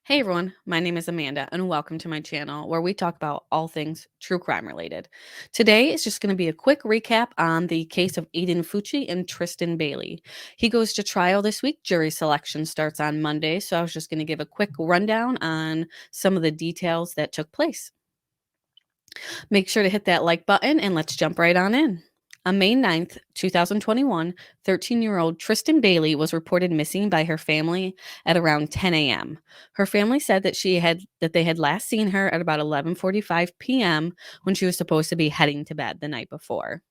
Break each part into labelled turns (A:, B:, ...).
A: Hey everyone, my name is Amanda and welcome to my channel where we talk about all things true crime related. Today is just going to be a quick recap on the case of Aiden Fucci and Tristyn Bailey. He goes to trial this week. Jury selection starts on Monday, so I was just going to give a quick rundown on some of the details that took place. Make sure to hit that like button and let's jump right on in. On May 9th, 2021, 13-year-old Tristyn Bailey was reported missing by her family at around 10 a.m. Her family said that they had last seen her at about 11:45 p.m. when she was supposed to be heading to bed the night before.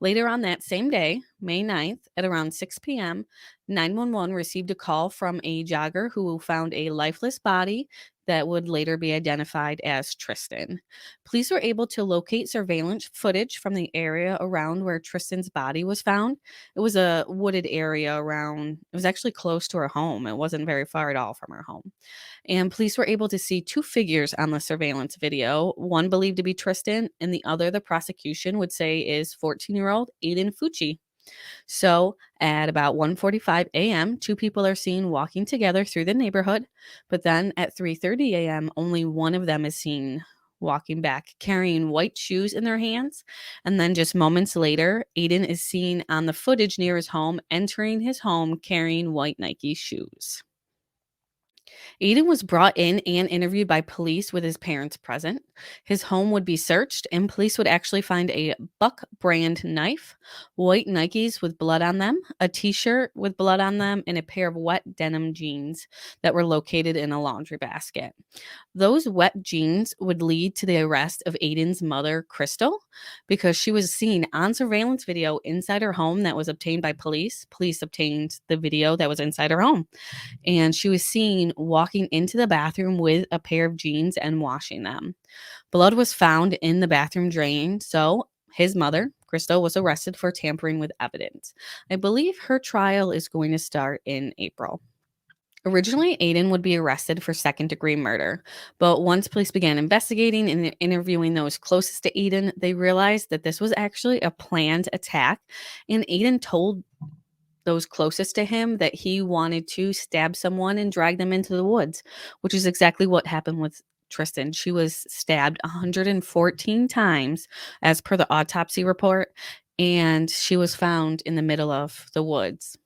A: Later on that same day, May 9th, at around 6 p.m., 911 received a call from a jogger who found a lifeless body that would later be identified as Tristyn. Police were able to locate surveillance footage from the area around where Tristyn's body was found. It was a wooded area it was actually close to her home. It wasn't very far at all from her home. And police were able to see two figures on the surveillance video, one believed to be Tristyn, and the other, the prosecution would say, is 14-year-old Aiden Fucci. So at about 1:45 a.m., two people are seen walking together through the neighborhood, but then at 3:30 a.m., only one of them is seen walking back, carrying white shoes in their hands. And then just moments later, Aiden is seen on the footage near his home, entering his home carrying white Nike shoes. Aiden was brought in and interviewed by police with his parents present. His home would be searched, and police would actually find a Buck brand knife, white Nikes with blood on them, a t shirt with blood on them, and a pair of wet denim jeans that were located in a laundry basket. Those wet jeans would lead to the arrest of Aiden's mother, Crystal, because she was seen on surveillance video inside her home that was obtained by police. Police obtained the video that was inside her home, and she was seen walking into the bathroom with a pair of jeans and washing them. Blood was found in the bathroom drain, so his mother, Crystal, was arrested for tampering with evidence. I believe her trial is going to start in April. Originally, Aiden would be arrested for second-degree murder, but once police began investigating and interviewing those closest to Aiden, they realized that this was actually a planned attack, and Aiden told those closest to him that he wanted to stab someone and drag them into the woods, which is exactly what happened with Tristyn. She was stabbed 114 times as per the autopsy report, and she was found in the middle of the woods.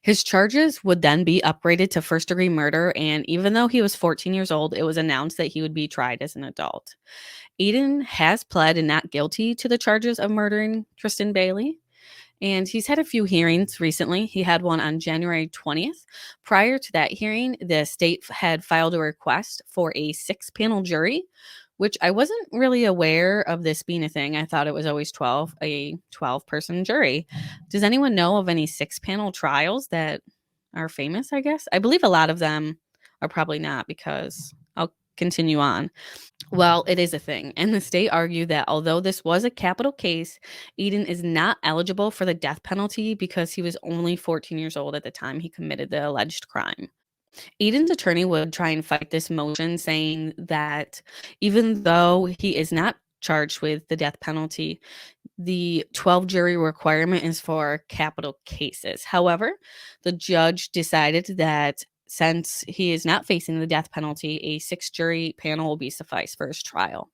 A: His charges would then be upgraded to first degree murder, and even though he was 14 years old, it was announced that he would be tried as an adult. Aiden has pled and not guilty to the charges of murdering Tristyn Bailey. And he's had a few hearings recently. He had one on January 20th. Prior to that hearing, the state had filed a request for a 6-panel jury, which I wasn't really aware of this being a thing. I thought it was always a 12-person jury. Does anyone know of any 6-panel trials that are famous, I guess? I believe a lot of them are probably not, because I'll continue on. Well, it is a thing, and the state argued that although this was a capital case, Eden is not eligible for the death penalty because he was only 14 years old at the time he committed the alleged crime. Eden's attorney would try and fight this motion, saying that even though he is not charged with the death penalty, the 12 jury requirement is for capital cases. However, the judge decided that since he is not facing the death penalty, a 6-jury panel will be suffice for his trial.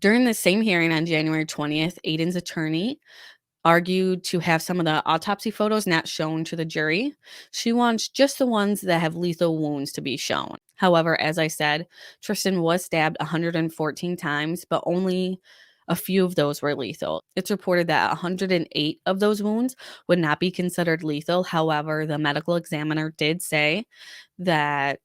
A: During the same hearing on January 20th, Aiden's attorney argued to have some of the autopsy photos not shown to the jury. She wants just the ones that have lethal wounds to be shown. However, as I said, Tristyn was stabbed 114 times, but only a few of those were lethal. It's reported that 108 of those wounds would not be considered lethal. However, the medical examiner did say that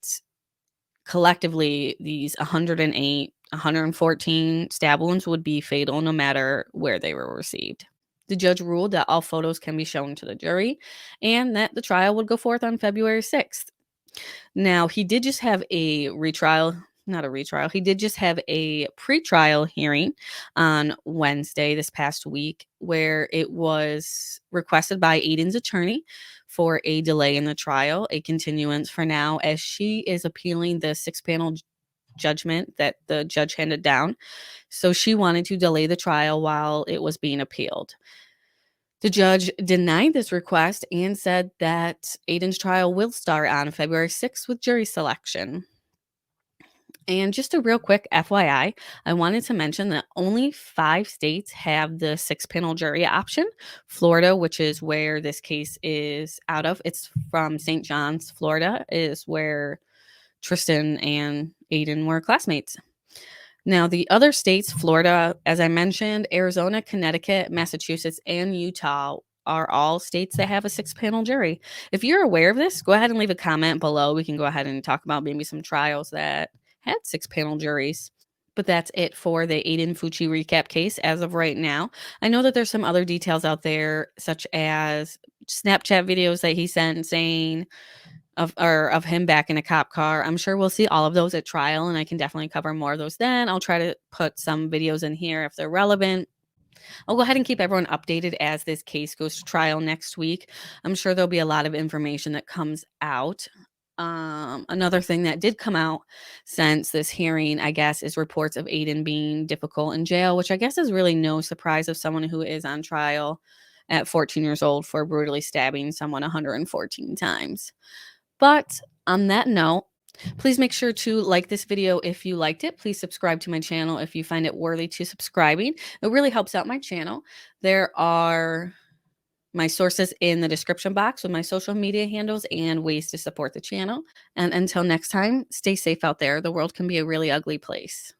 A: collectively these 108, 114 stab wounds would be fatal no matter where they were received. The judge ruled that all photos can be shown to the jury and that the trial would go forth on February 6th. Now, he did just have a retrial, not a retrial, he did just have a pretrial hearing on Wednesday this past week where it was requested by Aiden's attorney for a delay in the trial, a continuance for now, as she is appealing the 6-panel judgment that the judge handed down. So she wanted to delay the trial while it was being appealed. The judge denied this request and said that Aiden's trial will start on February 6th with jury selection. And just a real quick FYI, I wanted to mention that only 5 states have the 6-panel jury option. Florida, which is where this case is out of, it's from St. John's, Florida, is where Tristyn and Aiden were classmates. Now, the other states, Florida, as I mentioned, Arizona, Connecticut, Massachusetts, and Utah are all states that have a 6-panel jury. If you're aware of this, go ahead and leave a comment below. We can go ahead and talk about maybe some trials that had 6-panel juries. But that's it for the Aiden Fucci recap case as of right now. I know that there's some other details out there, such as Snapchat videos that he sent saying of him back in a cop car. I'm sure we'll see all of those at trial, and I can definitely cover more of those then. I'll try to put some videos in here if they're relevant. I'll go ahead and keep everyone updated as this case goes to trial next week. I'm sure there'll be a lot of information that comes out. Another thing that did come out since this hearing, I guess, is reports of Aiden being difficult in jail, which I guess is really no surprise of someone who is on trial at 14 years old for brutally stabbing someone 114 times. But on that note, please make sure to like this video if you liked it. Please subscribe to my channel if you find it worthy to subscribing. It really helps out my channel. There are my sources in the description box with my social media handles and ways to support the channel. And until next time, stay safe out there. The world can be a really ugly place.